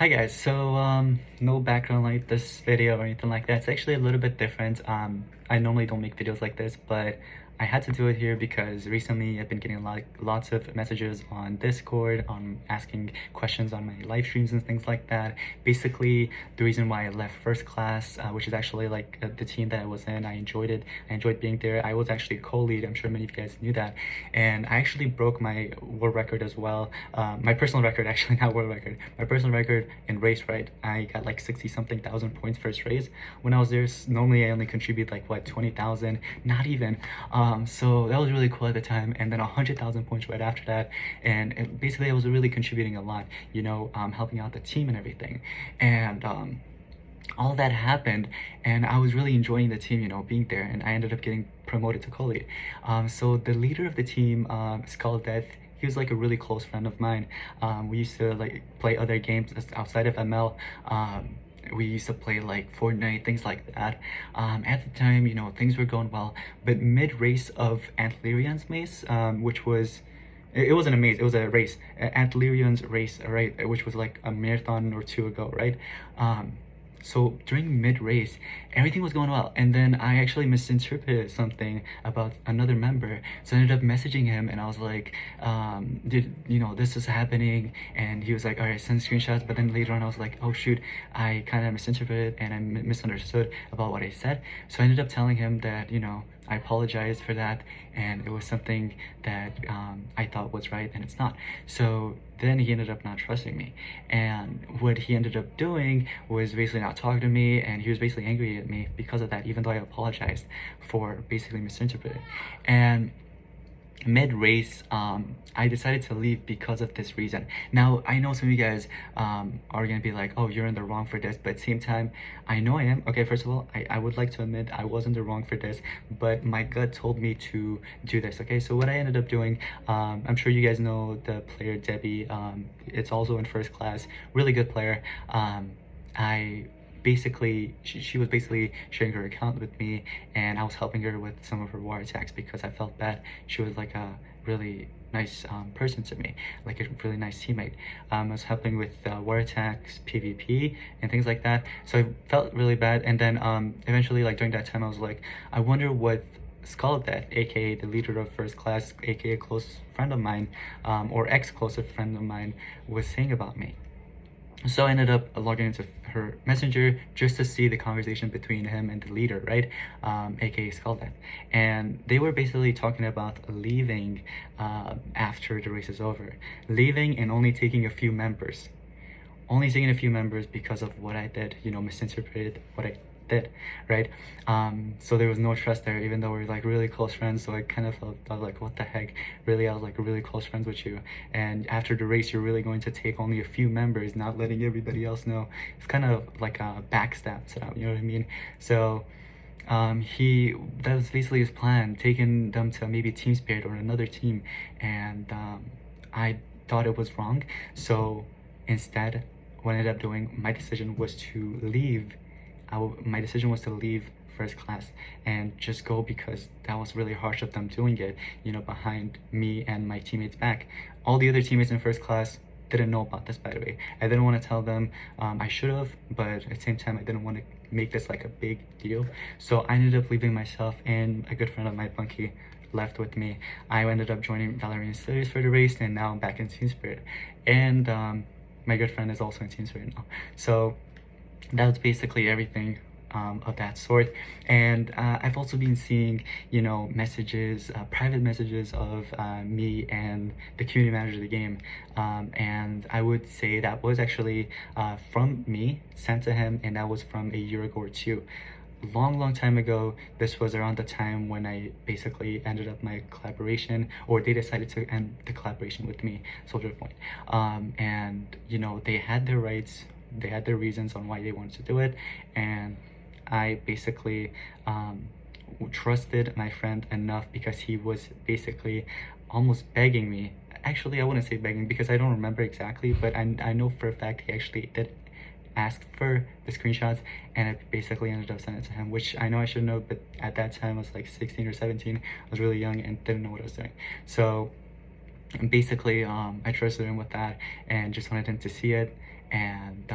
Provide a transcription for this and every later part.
Hi guys, so no background like this video or anything like that. It's actually a little bit different. I normally don't make videos like this, but I had to do it here because recently I've been getting lots of messages on Discord, asking questions on my live streams and things like that. Basically, the reason why I left first class, which is actually like the team that I was in, I enjoyed it. I enjoyed being there. I was actually co-lead. I'm sure many of you guys knew that, and I actually broke my world record as well. My personal record, actually, not world record. My personal record in race, right? I got like 60 something thousand points first race when I was there. Normally I only contribute like what, 20,000, not even. So that was really cool at the time, and then 100,000 points right after that. And basically I was really contributing a lot, helping out the team and everything. And all that happened, and I was really enjoying the team, being there, and I ended up getting promoted to co-lead. So the leader of the team, Skull Death, he was like a really close friend of mine. We used to like play other games outside of ML. We used to play like Fortnite, things like that. At the time, things were going well, but mid-race of Antlerian's maze, which was it wasn't a maze, it was a race, Antlerian's race, right, which was like a marathon or two ago, right? So during mid-race, everything was going well, and then I actually misinterpreted something about another member, so I ended up messaging him, and I was like, this is happening, and he was like, all right, send screenshots. But then later on I was like, oh shoot, I kind of misinterpreted and I misunderstood about what I said. So I ended up telling him that, I apologized for that, and it was something that I thought was right, and it's not. So then he ended up not trusting me, and what he ended up doing was basically not talking to me, and he was basically angry at me because of that, even though I apologized for basically misinterpreting. And mid-race, I decided to leave because of this reason. Now I know some of you guys are gonna be like, oh, you're in the wrong for this, but at the same time, I know I am. Okay, first of all, I would like to admit I was in the wrong for this, but my gut told me to do this. Okay, so what I ended up doing, I'm sure you guys know the player Debbie. It's also in first class, really good player. I basically she was basically sharing her account with me, and I was helping her with some of her war attacks because I felt bad. She was like a really nice person to me, like a really nice teammate. I was helping with war attacks, PvP, and things like that, so I felt really bad. And then eventually, like during that time, I was like, I wonder what Skull Death, aka the leader of first class, aka a close friend of mine, or ex-close friend of mine, was saying about me. So I ended up logging into her messenger just to see the conversation between him and the leader, right? Aka Skull Death. And they were basically talking about leaving after the race is over. Leaving and only taking a few members. Only taking a few members because of what I did, misinterpreted what I did, right? So there was no trust there, even though we're like really close friends. So I kind of felt like, what the heck, really? I was like really close friends with you, and after the race you're really going to take only a few members, not letting everybody else know. It's kind of like a backstab setup, you know what I mean? So that was basically his plan, taking them to maybe Team Spirit or another team, and I thought it was wrong. So instead, what I ended up doing, my decision was to leave. My decision was to leave first class and just go, because that was really harsh of them doing it, behind me and my teammates' back. All the other teammates in first class didn't know about this, by the way. I didn't want to tell them. I should have, but at the same time I didn't want to make this like a big deal. So I ended up leaving myself, and a good friend of mine, Bunky, left with me. I ended up joining Valorant Studies for the race, and now I'm back in Team Spirit. And my good friend is also in Team Spirit now. So that was basically everything of that sort. And I've also been seeing, messages, private messages of me and the community manager of the game, and I would say that was actually from me, sent to him, and that was from a year ago or two. Long time ago. This was around the time when I basically ended up my collaboration, or they decided to end the collaboration with me, Soldier Point. And they had their rights, they had their reasons on why they wanted to do it, and I basically trusted my friend enough, because he was basically almost begging me. Actually, I wouldn't say begging, because I don't remember exactly, but I know for a fact he actually did ask for the screenshots, and I basically ended up sending it to him, which I know I should know, but at that time I was like 16 or 17. I was really young and didn't know what I was doing. So basically I trusted him with that and just wanted him to see it, and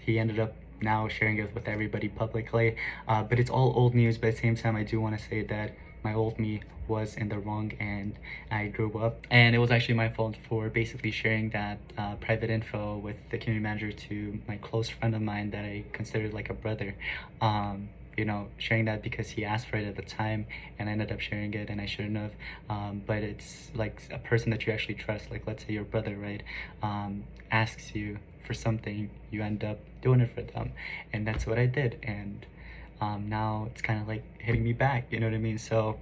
he ended up now sharing it with everybody publicly. But it's all old news, but at the same time, I do want to say that my old me was in the wrong and I grew up, and it was actually my fault for basically sharing that private info with the community manager to my close friend of mine that I considered like a brother. You know, sharing that because he asked for it at the time, and I ended up sharing it, and I shouldn't have. But it's like a person that you actually trust, like let's say your brother, right, asks you for something, you end up doing it for them, and that's what I did. And now it's kind of like hitting me back, you know what I mean? So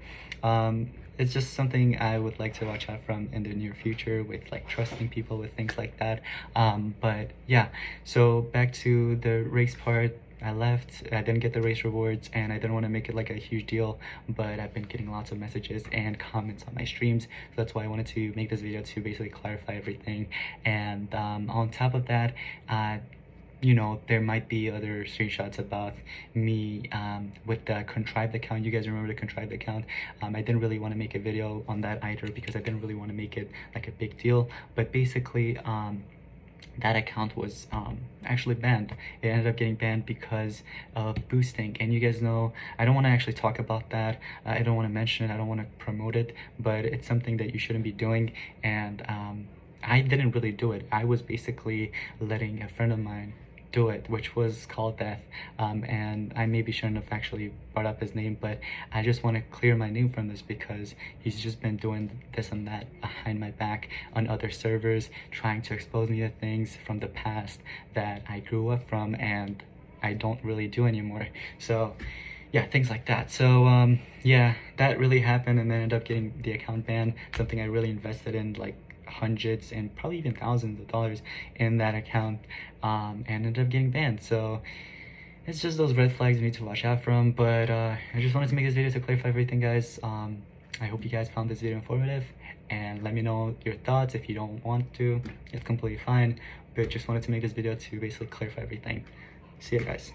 it's just something I would like to watch out from in the near future with like trusting people with things like that. But yeah, so back to the race part. I left, I didn't get the race rewards, and I didn't want to make it like a huge deal, but I've been getting lots of messages and comments on my streams, so that's why I wanted to make this video to basically clarify everything. And on top of that, you know, there might be other screenshots about me with the contrived account. You guys remember the contrived account? I didn't really want to make a video on that either because I didn't really want to make it like a big deal, but basically that account was actually banned. It ended up getting banned because of boosting, and you guys know I don't want to actually talk about that. I don't want to mention it, I don't want to promote it, but it's something that you shouldn't be doing. And I didn't really do it. I was basically letting a friend of mine do it, which was called death. And I maybe shouldn't have actually brought up his name, but I just want to clear my name from this because he's just been doing this and that behind my back on other servers, trying to expose me to things from the past that I grew up from and I don't really do anymore. So yeah, things like that. So yeah, that really happened, and then ended up getting the account banned, something I really invested in, like hundreds and probably even thousands of dollars in that account, and ended up getting banned. So it's just those red flags you need to watch out from. But I just wanted to make this video to clarify everything, guys. I hope you guys found this video informative, and let me know your thoughts. If you don't want to, it's completely fine, but just wanted to make this video to basically clarify everything. See you guys.